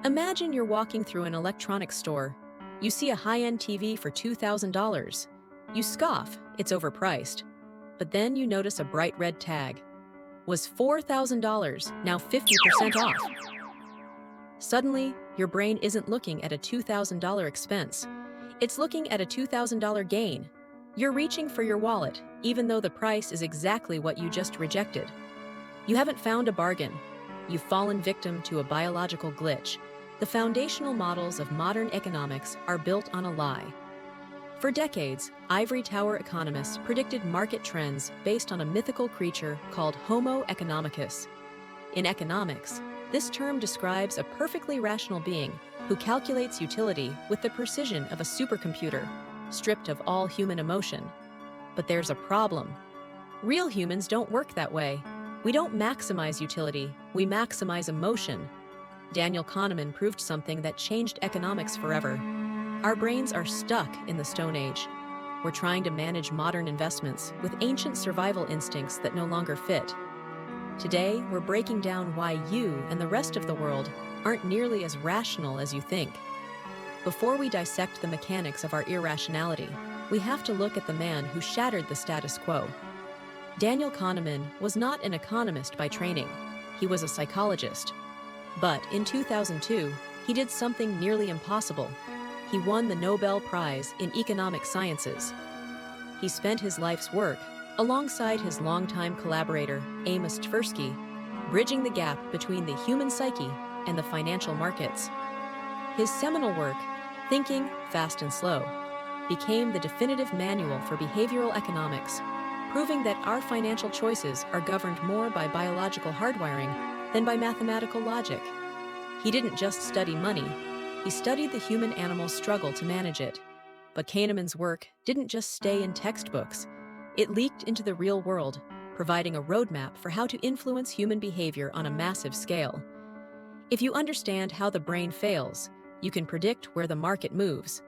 Imagine you're walking through an electronics store. You see a high-end TV for $2,000. You scoff, it's overpriced. But then you notice a bright red tag. Was $4,000, now 50% off. Suddenly, your brain isn't looking at a $2,000 expense. It's looking at a $2,000 gain. You're reaching for your wallet, even though the price is exactly what you just rejected. You haven't found a bargain. You've fallen victim to a biological glitch. The foundational models of modern economics are built on a lie. For decades, ivory tower economists predicted market trends based on a mythical creature called Homo economicus. In economics, this term describes a perfectly rational being who calculates utility with the precision of a supercomputer, stripped of all human emotion. But there's a problem. Real humans don't work that way. We don't maximize utility, we maximize emotion. Daniel Kahneman proved something that changed economics forever. Our brains are stuck in the Stone Age. We're trying to manage modern investments with ancient survival instincts that no longer fit. Today, we're breaking down why you and the rest of the world aren't nearly as rational as you think. Before we dissect the mechanics of our irrationality, we have to look at the man who shattered the status quo. Daniel Kahneman was not an economist by training. He was a psychologist. But in 2002, he did something nearly impossible. He won the Nobel Prize in Economic Sciences. He spent his life's work, alongside his longtime collaborator, Amos Tversky, bridging the gap between the human psyche and the financial markets. His seminal work, Thinking, Fast and Slow, became the definitive manual for behavioral economics, proving that our financial choices are governed more by biological hardwiring than by mathematical logic. He didn't just study money, he studied the human-animal struggle to manage it. But Kahneman's work didn't just stay in textbooks. It leaked into the real world, providing a roadmap for how to influence human behavior on a massive scale. If you understand how the brain fails, you can predict where the market moves.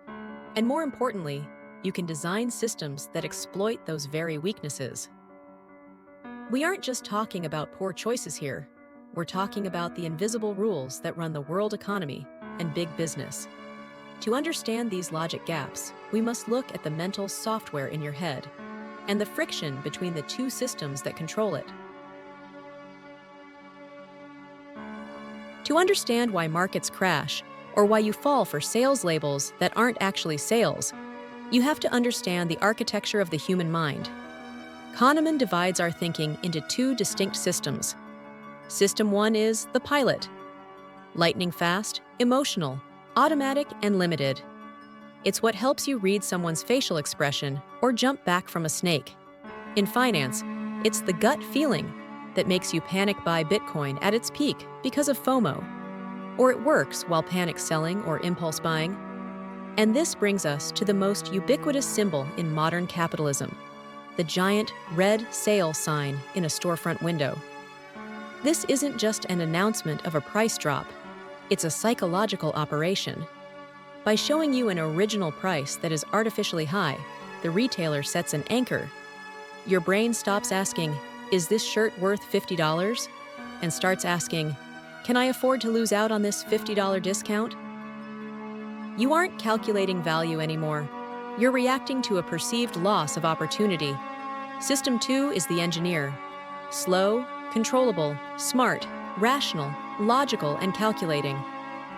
And more importantly, you can design systems that exploit those very weaknesses. We aren't just talking about poor choices here. We're talking about the invisible rules that run the world economy and big business. To understand these logic gaps, we must look at the mental software in your head and the friction between the two systems that control it. To understand why markets crash, or why you fall for sales labels that aren't actually sales, you have to understand the architecture of the human mind. Kahneman divides our thinking into two distinct systems. System 1 is the pilot. Lightning fast, emotional, automatic, and limited. It's what helps you read someone's facial expression or jump back from a snake. In finance, it's the gut feeling that makes you panic buy Bitcoin at its peak because of FOMO. Or it works while panic selling or impulse buying. And this brings us to the most ubiquitous symbol in modern capitalism, the giant red sale sign in a storefront window. This isn't just an announcement of a price drop, it's a psychological operation. By showing you an original price that is artificially high, the retailer sets an anchor. Your brain stops asking, "Is this shirt worth $50?" and starts asking, "Can I afford to lose out on this $50 discount?" You aren't calculating value anymore. You're reacting to a perceived loss of opportunity. System 2 is the engineer. Slow, controllable, smart, rational, logical, and calculating.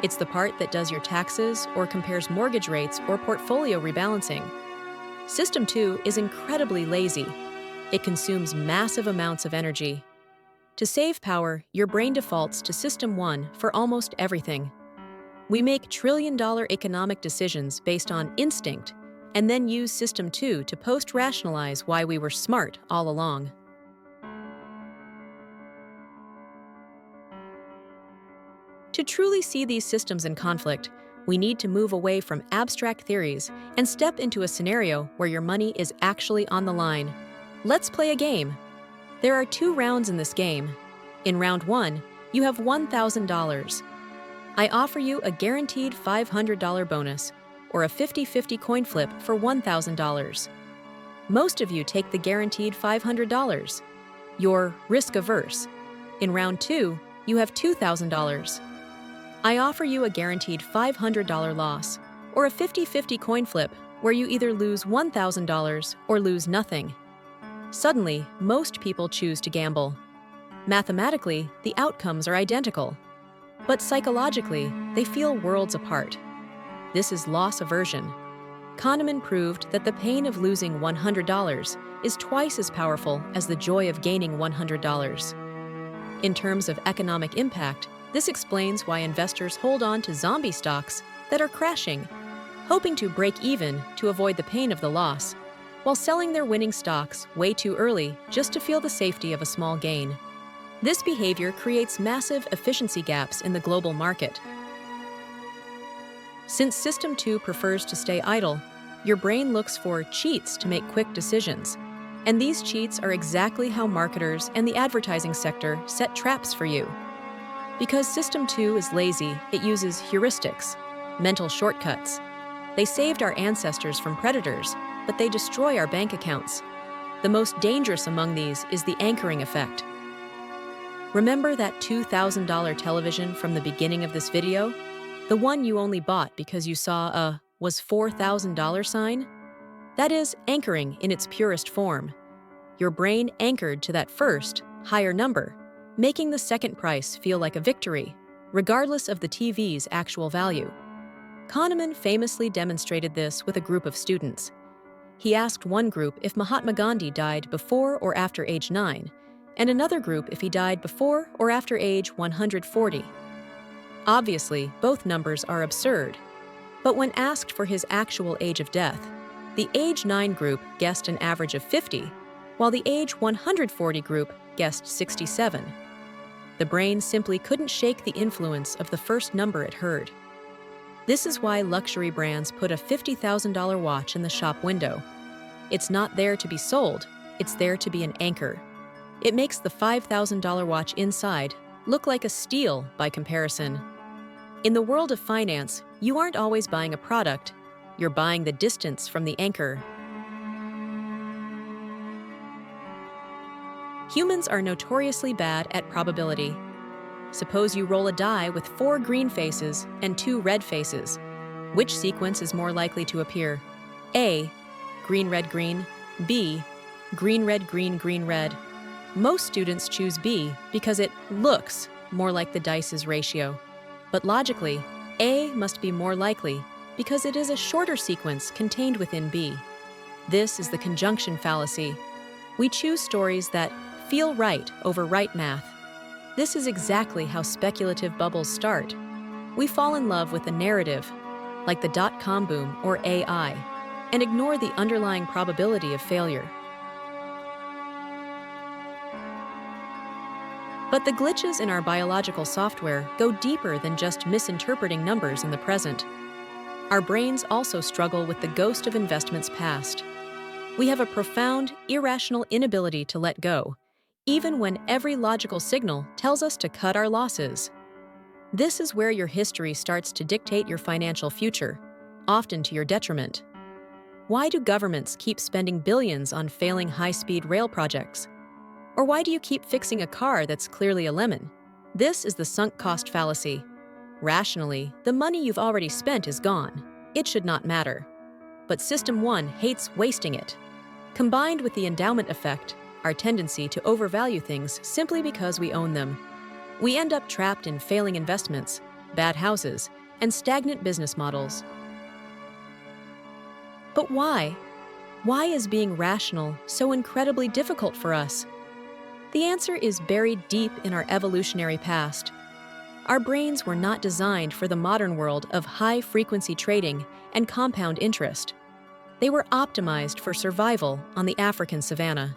It's the part that does your taxes or compares mortgage rates or portfolio rebalancing. System 2 is incredibly lazy. It consumes massive amounts of energy. To save power, your brain defaults to System 1 for almost everything. We make trillion-dollar economic decisions based on instinct, and then use System 2 to post-rationalize why we were smart all along. To truly see these systems in conflict, we need to move away from abstract theories and step into a scenario where your money is actually on the line. Let's play a game. There are 2 rounds in this game. In round 1, you have $1,000. I offer you a guaranteed $500 bonus or a 50-50 coin flip for $1,000. Most of you take the guaranteed $500. You're risk-averse. In round 2, you have $2,000. I offer you a guaranteed $500 loss, or a 50-50 coin flip where you either lose $1,000 or lose nothing. Suddenly, most people choose to gamble. Mathematically, the outcomes are identical, but psychologically, they feel worlds apart. This is loss aversion. Kahneman proved that the pain of losing $100 is twice as powerful as the joy of gaining $100. In terms of economic impact, this explains why investors hold on to zombie stocks that are crashing, hoping to break even to avoid the pain of the loss, while selling their winning stocks way too early just to feel the safety of a small gain. This behavior creates massive efficiency gaps in the global market. Since System 2 prefers to stay idle, your brain looks for cheats to make quick decisions. And these cheats are exactly how marketers and the advertising sector set traps for you. Because System 2 is lazy, it uses heuristics, mental shortcuts. They saved our ancestors from predators, but they destroy our bank accounts. The most dangerous among these is the anchoring effect. Remember that $2,000 television from the beginning of this video? The one you only bought because you saw a "was $4,000" sign? That is anchoring in its purest form. Your brain anchored to that first, higher number, making the second price feel like a victory, regardless of the TV's actual value. Kahneman famously demonstrated this with a group of students. He asked one group if Mahatma Gandhi died before or after age 9, and another group if he died before or after age 140. Obviously, both numbers are absurd, but when asked for his actual age of death, the age 9 group guessed an average of 50, while the age 140 group guessed 67. The brain simply couldn't shake the influence of the first number it heard. This is why luxury brands put a $50,000 watch in the shop window. It's not there to be sold, it's there to be an anchor. It makes the $5,000 watch inside look like a steal by comparison. In the world of finance, you aren't always buying a product, you're buying the distance from the anchor. Humans are notoriously bad at probability. Suppose you roll a die with 4 green faces and 2 red faces. Which sequence is more likely to appear? A. Green, red, green. B. Green, red, green, green, red. Most students choose B because it looks more like the dice's ratio. But logically, A must be more likely because it is a shorter sequence contained within B. This is the conjunction fallacy. We choose stories that feel right over right math. This is exactly how speculative bubbles start. We fall in love with a narrative, like the dot-com boom or AI, and ignore the underlying probability of failure. But the glitches in our biological software go deeper than just misinterpreting numbers in the present. Our brains also struggle with the ghost of investments past. We have a profound, irrational inability to let go, even when every logical signal tells us to cut our losses. This is where your history starts to dictate your financial future, often to your detriment. Why do governments keep spending billions on failing high-speed rail projects? Or why do you keep fixing a car that's clearly a lemon? This is the sunk cost fallacy. Rationally, the money you've already spent is gone. It should not matter. But System 1 hates wasting it. Combined with the endowment effect, our tendency to overvalue things simply because we own them, we end up trapped in failing investments, bad houses, and stagnant business models. But why? Why is being rational so incredibly difficult for us? The answer is buried deep in our evolutionary past. Our brains were not designed for the modern world of high-frequency trading and compound interest. They were optimized for survival on the African savanna.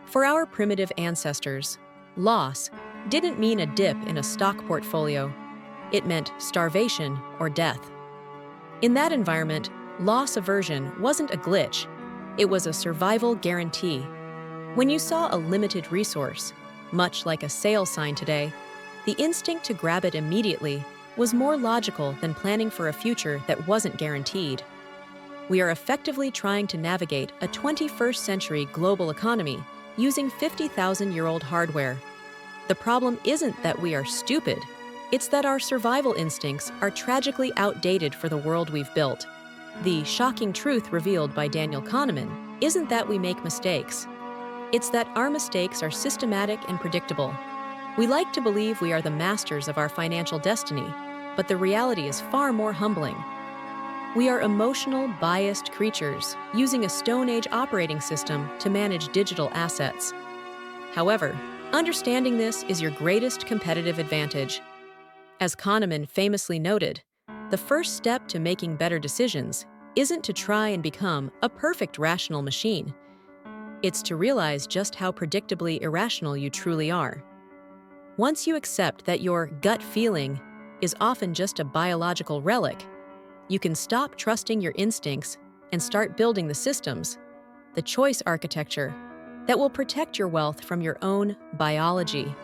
For our primitive ancestors, loss didn't mean a dip in a stock portfolio. It meant starvation or death. In that environment, loss aversion wasn't a glitch. It was a survival guarantee. When you saw a limited resource, much like a sale sign today, the instinct to grab it immediately was more logical than planning for a future that wasn't guaranteed. We are effectively trying to navigate a 21st century global economy using 50,000-year-old hardware. The problem isn't that we are stupid, It's that our survival instincts are tragically outdated for the world we've built. The shocking truth revealed by Daniel Kahneman isn't that we make mistakes. It's that our mistakes are systematic and predictable. We like to believe we are the masters of our financial destiny, but the reality is far more humbling. We are emotional, biased creatures using a Stone Age operating system to manage digital assets. However, understanding this is your greatest competitive advantage. As Kahneman famously noted, the first step to making better decisions isn't to try and become a perfect rational machine. It's to realize just how predictably irrational you truly are. Once you accept that your gut feeling is often just a biological relic, you can stop trusting your instincts and start building the systems, the choice architecture, that will protect your wealth from your own biology.